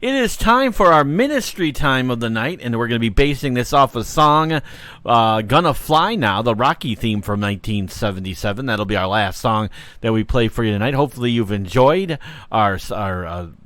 It is time for our ministry time of the night, and we're going to be basing this off a song, Gonna Fly Now, the Rocky theme from 1977. That'll be our last song that we play for you tonight. Hopefully you've enjoyed our time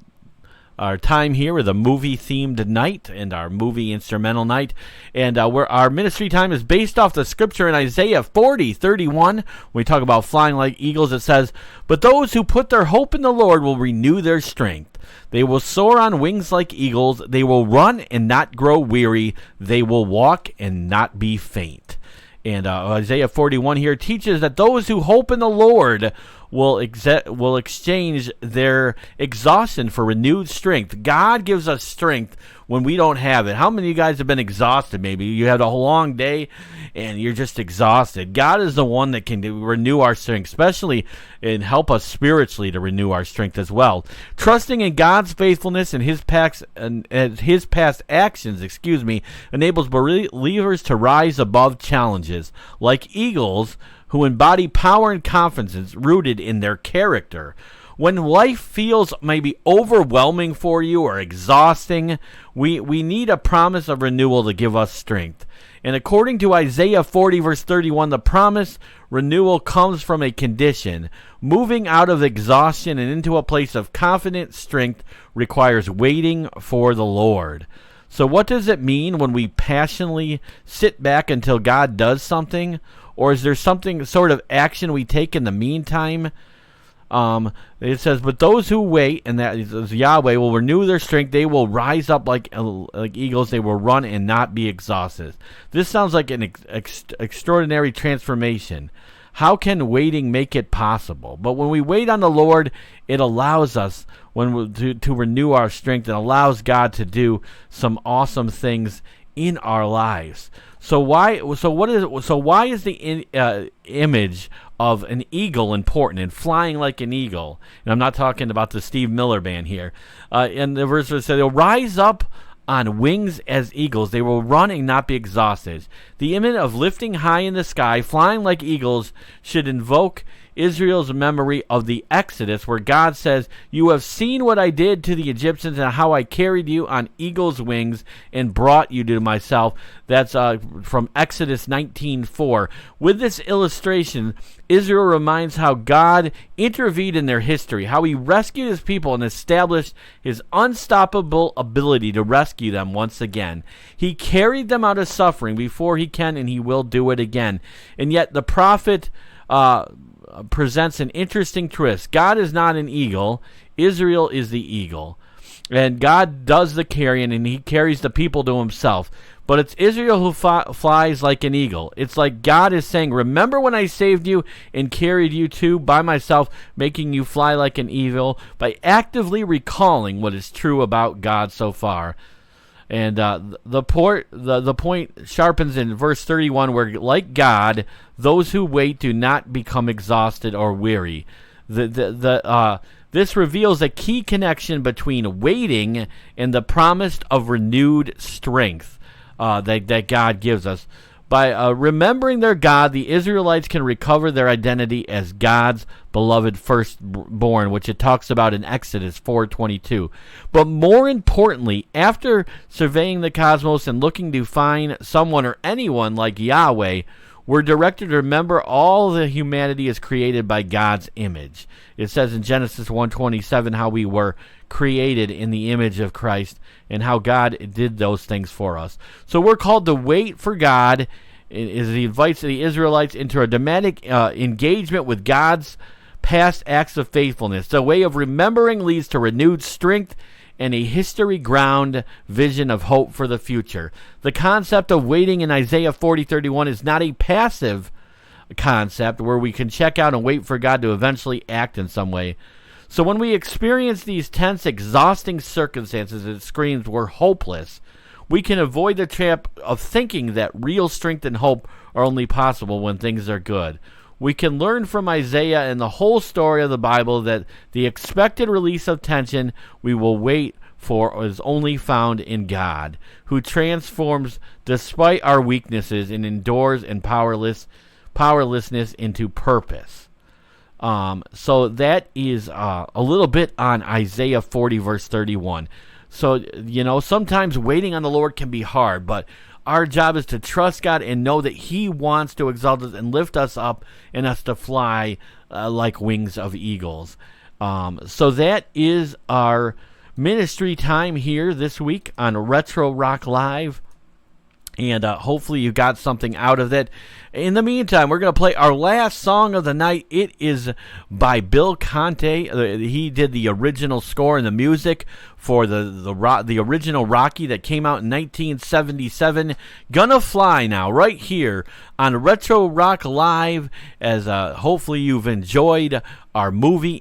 here with a movie-themed night and our movie instrumental night. And our ministry time is based off the scripture in Isaiah 40:31. When we talk about flying like eagles, it says, "But those who put their hope in the Lord will renew their strength. They will soar on wings like eagles. They will run and not grow weary. They will walk and not be faint." And Isaiah 41 here teaches that those who hope in the Lord will exchange their exhaustion for renewed strength. God gives us strength when we don't have it. How many of you guys have been exhausted? Maybe you had a long day and you're just exhausted. God is the one that can renew our strength, especially and help us spiritually to renew our strength as well. Trusting in God's faithfulness and His past actions, enables believers to rise above challenges like eagles who embody power and confidence rooted in their character. When life feels maybe overwhelming for you or exhausting, we need a promise of renewal to give us strength. And according to Isaiah 40, verse 31, the promised renewal comes from a condition. Moving out of exhaustion and into a place of confident strength requires waiting for the Lord. So what does it mean when we passionately sit back until God does something? Or is there something sort of action we take in the meantime? It says, "But those who wait," and that is Yahweh, "will renew their strength. They will rise up like eagles. They will run and not be exhausted." This sounds like an extraordinary transformation. How can waiting make it possible? But when we wait on the Lord, it allows us to renew our strength and allows God to do some awesome things in our lives. So why is the image of an eagle important and flying like an eagle? And I'm not talking about the Steve Miller Band here. And the verse says, "They'll rise up on wings as eagles. They will run and not be exhausted." The image of lifting high in the sky, flying like eagles, should invoke Israel's memory of the Exodus, where God says, "You have seen what I did to the Egyptians and how I carried you on eagle's wings and brought you to myself." That's from Exodus 19:4. With this illustration, Israel reminds how God intervened in their history, how He rescued His people and established His unstoppable ability to rescue them once again. He carried them out of suffering before He can, and He will do it again. And yet the prophet presents an interesting twist. God is not an eagle. Israel is the eagle. And God does the carrying, and He carries the people to Himself. But it's Israel who flies like an eagle. It's like God is saying, "Remember when I saved you and carried you to by myself, making you fly like an eagle," by actively recalling what is true about God so far. And the point sharpens in verse 31, where, like God, those who wait do not become exhausted or weary. This reveals a key connection between waiting and the promise of renewed strength that God gives us. By remembering their God, the Israelites can recover their identity as God's beloved firstborn, which it talks about in Exodus 4:22. But more importantly, after surveying the cosmos and looking to find someone or anyone like Yahweh, we're directed to remember all the humanity is created by God's image. It says in Genesis 1:27 how we were created in the image of Christ and how God did those things for us. So we're called to wait for God, as He invites the Israelites into a dramatic engagement with God's past acts of faithfulness. The way of remembering leads to renewed strength and a history-ground vision of hope for the future. The concept of waiting in Isaiah 40:31 is not a passive concept where we can check out and wait for God to eventually act in some way. So when we experience these tense, exhausting circumstances, it screams we're hopeless. We can avoid the trap of thinking that real strength and hope are only possible when things are good. We can learn from Isaiah and the whole story of the Bible that the expected release of tension we will wait for is only found in God, who transforms despite our weaknesses and endures in powerlessness into purpose. So that is a little bit on Isaiah 40, verse 31. So, sometimes waiting on the Lord can be hard, but our job is to trust God and know that He wants to exalt us and lift us up and us to fly like wings of eagles. So that is our ministry time here this week on Retro Rock Live. And hopefully you got something out of it. In the meantime, we're going to play our last song of the night. It is by Bill Conti. He did the original score and the music for the original Rocky that came out in 1977. Gonna Fly now, right here on Retro Rock Live, as hopefully you've enjoyed our movie